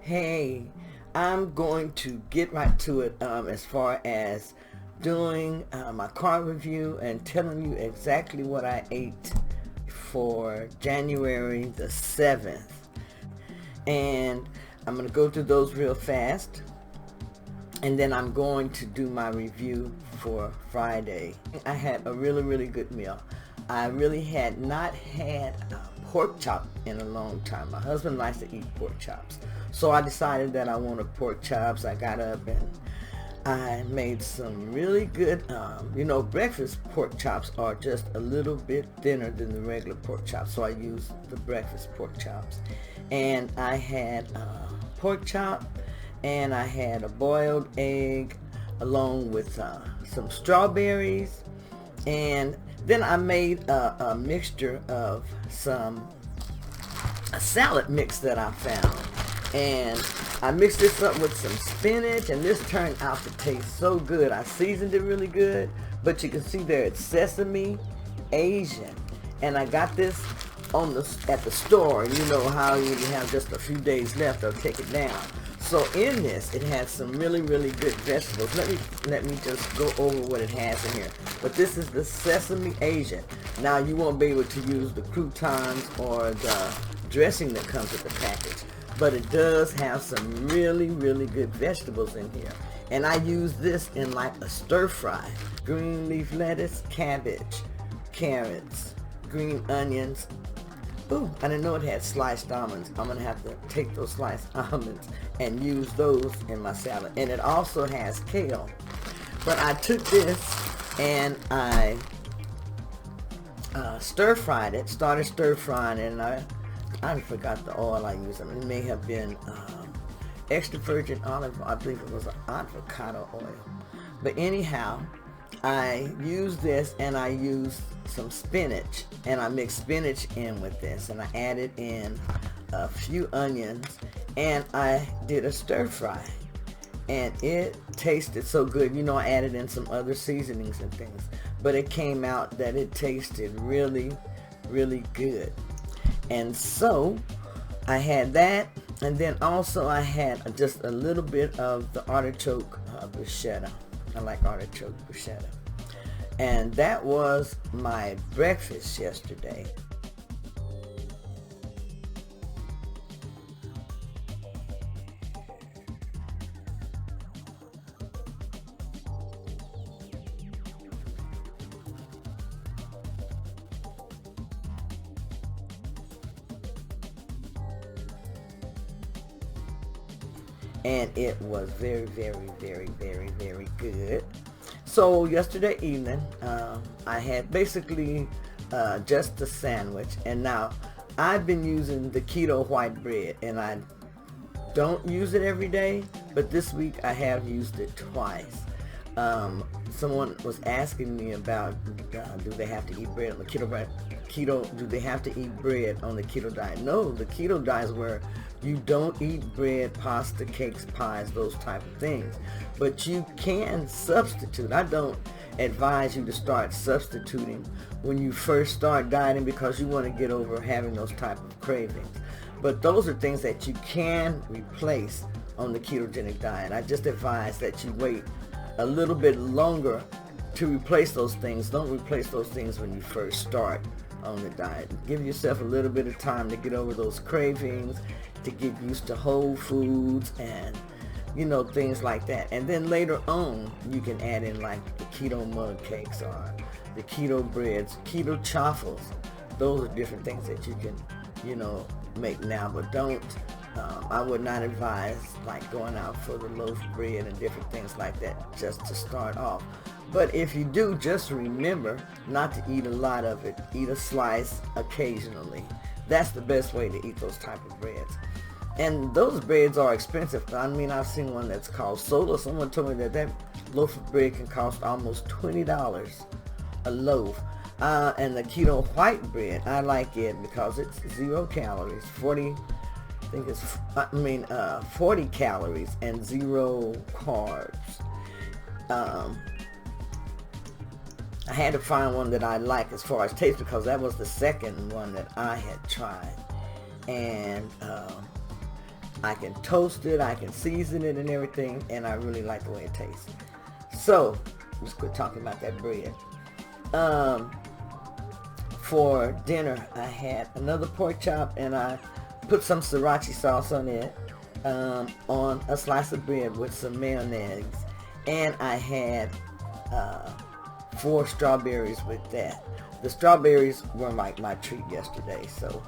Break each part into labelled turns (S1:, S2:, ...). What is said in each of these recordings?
S1: Hey, I'm going to get right to it as far as doing my carb review and telling you exactly what I ate for January the 7th. And I'm going to go through those real fast. And then I'm going to do my review for Friday. I had a really good meal. I really had not had pork chop in a long time. My husband likes to eat pork chops. So I decided that I wanted pork chops. I got up and I made some really good, breakfast pork chops are just a little bit thinner than the regular pork chops. So I used the breakfast pork chops. And I had pork chop, and I had a boiled egg along with some strawberries. And then I made a mixture of a salad mix that I found. And I mixed this up with some spinach, and this turned out to taste so good. I seasoned it really good, but you can see there it's sesame Asian. And I got this at the store, and you know how you have just a few days left, they'll take it down. So in this, it has some really good vegetables. Let me just go over what it has in here. But this is the sesame Asian. Now you won't be able to use the croutons or the dressing that comes with the package, but it does have some really good vegetables in here. And I use this in like a stir fry. Green leaf lettuce, cabbage, carrots, green onions. Ooh, I didn't know it had sliced almonds. I'm going to have to take those sliced almonds and use those in my salad. And it also has kale. But I took this and I stir-fried it, started stir-frying it, and I forgot the oil I used. I mean, it may have been extra virgin olive oil. I believe it was avocado oil. But anyhow, I used this, and I used some spinach, and I mixed spinach in with this, and I added in a few onions, and I did a stir fry, and it tasted so good. You know, I added in some other seasonings and things, but it came out that it tasted really good. And so I had that, and then also I had just a little bit of the artichoke bruschetta. I like artichoke bruschetta. And that was my breakfast yesterday. And it was very good. So yesterday evening, I had basically just a sandwich. And now I've been using the keto white bread, and I don't use it every day, but this week I have used it twice. Someone was asking me about do they have to eat bread on the keto? Do they have to eat bread on the keto diet? No, the keto diet is where you don't eat bread, pasta, cakes, pies, those type of things. But you can substitute. I don't advise you to start substituting when you first start dieting, because you want to get over having those type of cravings. But those are things that you can replace on the ketogenic diet. I just advise that you wait a little bit longer to replace those things. Don't replace those things when you first start on the diet. Give yourself a little bit of time to get over those cravings, to get used to whole foods and things like that. And then later on, you can add in like the keto mug cakes or the keto breads, keto chaffles. Those are different things that you can make now. But don't I would not advise like going out for the loaf bread and different things like that just to start off. But if you do, just remember not to eat a lot of it. Eat a slice occasionally. That's the best way to eat those type of breads. And those breads are expensive. I mean, I've seen one that's called Soda. Someone told me that loaf of bread can cost almost $20 a loaf. And the keto white bread, I like it because it's 0 calories, 40 calories and 0 carbs. I had to find one that I like as far as taste, because that was the second one that I had tried. And I can toast it, I can season it and everything, and I really like the way it tastes. So, let's quit talking about that bread. For dinner, I had another pork chop, and I put some sriracha sauce on it, on a slice of bread with some mayonnaise, and I had 4 strawberries with that. The strawberries were like my treat yesterday, so.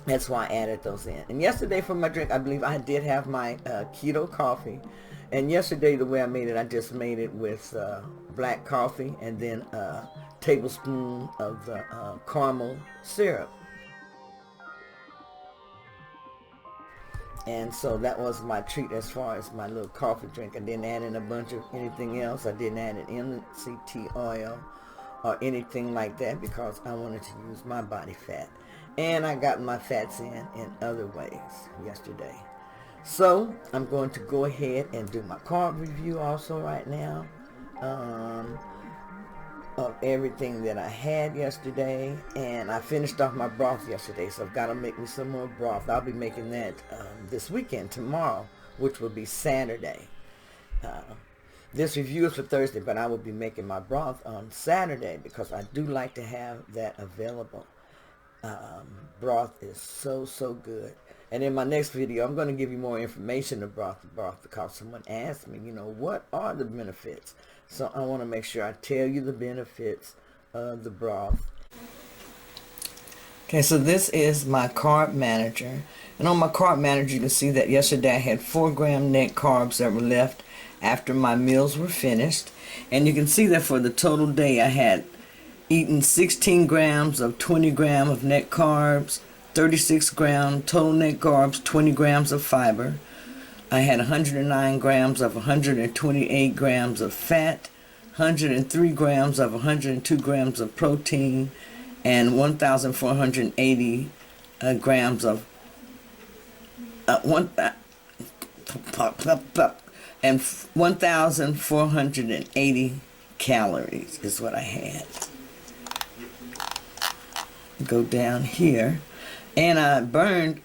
S1: That's why I added those in. And yesterday for my drink, I believe I did have my keto coffee. And yesterday, the way I made it, I just made it with black coffee and then a tablespoon of the caramel syrup. And so that was my treat as far as my little coffee drink. I didn't add in a bunch of anything else. I didn't add in MCT oil or anything like that because I wanted to use my body fat. And I got my fats in other ways yesterday. So I'm going to go ahead and do my carb review also right now of everything that I had yesterday. And I finished off my broth yesterday, so I've got to make me some more broth. I'll be making that this weekend, tomorrow, which will be Saturday. This review is for Thursday, but I will be making my broth on Saturday because I do like to have that available. Broth is so good. And in my next video, I'm going to give you more information about the broth because someone asked me, what are the benefits? So I want to make sure I tell you the benefits of the broth. Okay, so this is my carb manager. And on my carb manager, you can see that yesterday I had 4-gram net carbs that were left after my meals were finished. And you can see that for the total day, I had eaten 16 grams of 20 gram of net carbs, 36 gram total net carbs, 20 grams of fiber. I had 109 grams of 128 grams of fat, 103 grams of 102 grams of protein, and 1,480 grams of 1,480 calories is what I had. Go down here, and I burned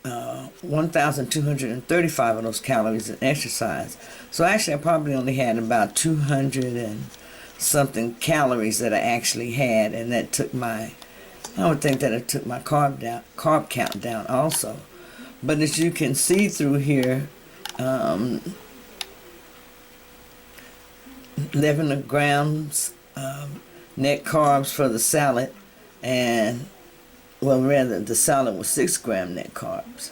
S1: 1,235 of those calories in exercise. So actually I probably only had about 200 and something calories that I actually had, and that took I would think that it took my carb count down also. But as you can see through here, 11 grams net carbs for the salad, and the salad was 6 gram net carbs.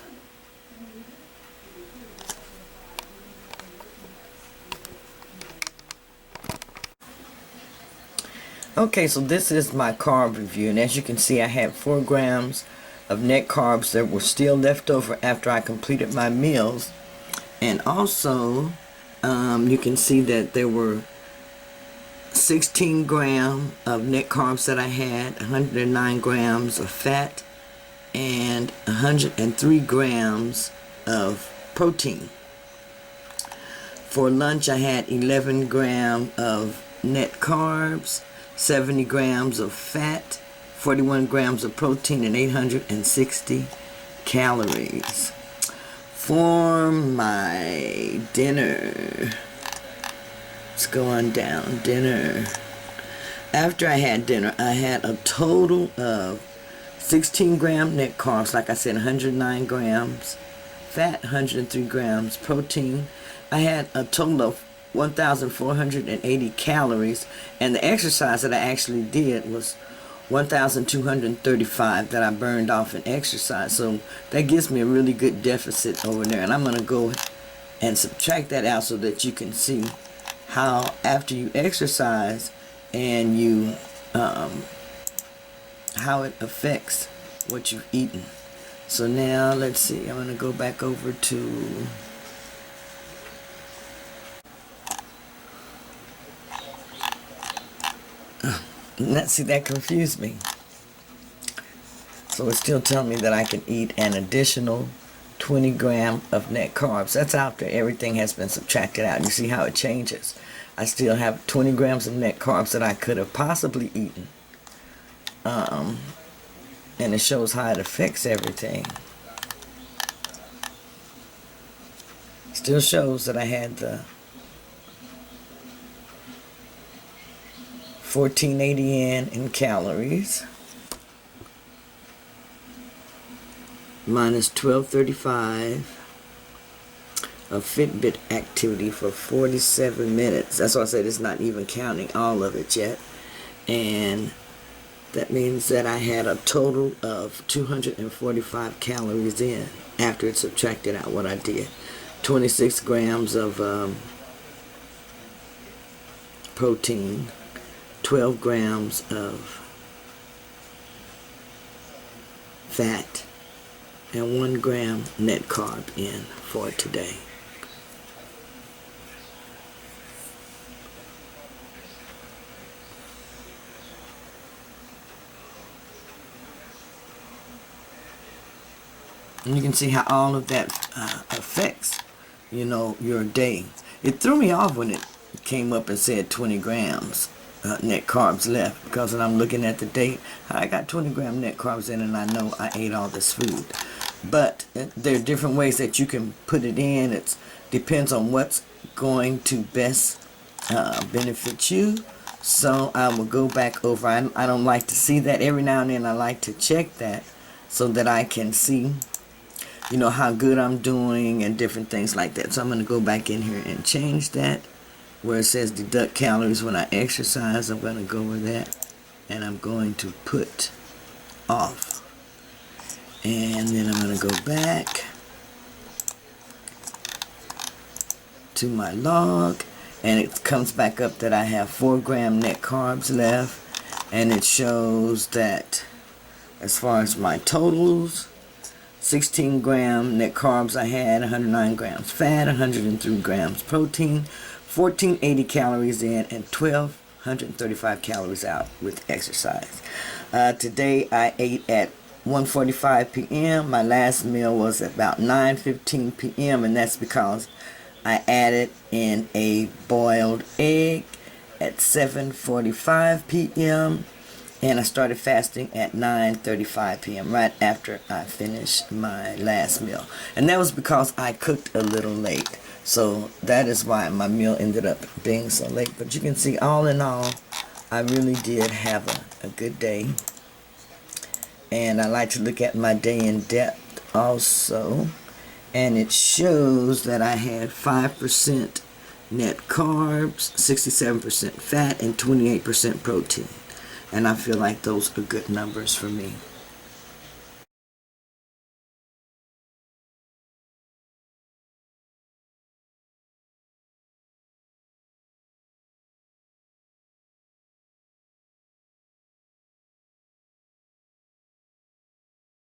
S1: Okay, so this is my carb review, and as you can see, I had 4 grams of net carbs that were still left over after I completed my meals. And also, you can see that there were 16 gram of net carbs that I had, 109 grams of fat, and 103 grams of protein. For lunch, I had 11 grams of net carbs, 70 grams of fat, 41 grams of protein, and 860 calories. For my dinner, let's go on down. Dinner. After I had dinner, I had a total of 16 gram net carbs, like I said, 109 grams fat, 103 grams protein. I had a total of 1,480 calories, and the exercise that I actually did was 1,235 that I burned off in exercise. So that gives me a really good deficit over there, and I'm going to go and subtract that out so that you can see how after you exercise and you how it affects what you've eaten. So now let's see, I'm going to go back over to See, that confused me. So it's still telling me that I can eat an additional 20 grams of net carbs. That's after everything has been subtracted out. You see how it changes. I still have 20 grams of net carbs that I could have possibly eaten. And it shows how it affects everything. Still shows that I had the 1480 in calories. Minus 1235 of Fitbit activity for 47 minutes. That's why I said it's not even counting all of it yet. And that means that I had a total of 245 calories in after it subtracted out what I did. 26 grams of protein, 12 grams of fat, and 1 gram net carb in for today. And you can see how all of that affects, your day. It threw me off when it came up and said 20 grams net carbs left, because when I'm looking at the date, I got 20 gram net carbs in and I know I ate all this food. But there are different ways that you can put it in. It depends on what's going to best benefit you. So I will go back over. I don't like to see that. Every now and then I like to check that so that I can see how good I'm doing and different things like that. So I'm going to go back in here and change that. Where it says deduct calories when I exercise, I'm going to go with that. And I'm going to put off. And then I'm going to go back to my log. And it comes back up that I have 4 gram net carbs left. And it shows that as far as my totals, 16 gram net carbs I had, 109 grams fat, 103 grams protein, 1480 calories in, and 1235 calories out with exercise. Today I ate at 1:45 p.m. My last meal was about 9:15 p.m. and that's because I added in a boiled egg at 7:45 p.m. and I started fasting at 9:35 p.m. right after I finished my last meal. And that was because I cooked a little late. So that is why my meal ended up being so late. But you can see, all in all, I really did have a good day. And I like to look at my day in depth also. And it shows that I had 5% net carbs, 67% fat, and 28% protein. And I feel like those are good numbers for me.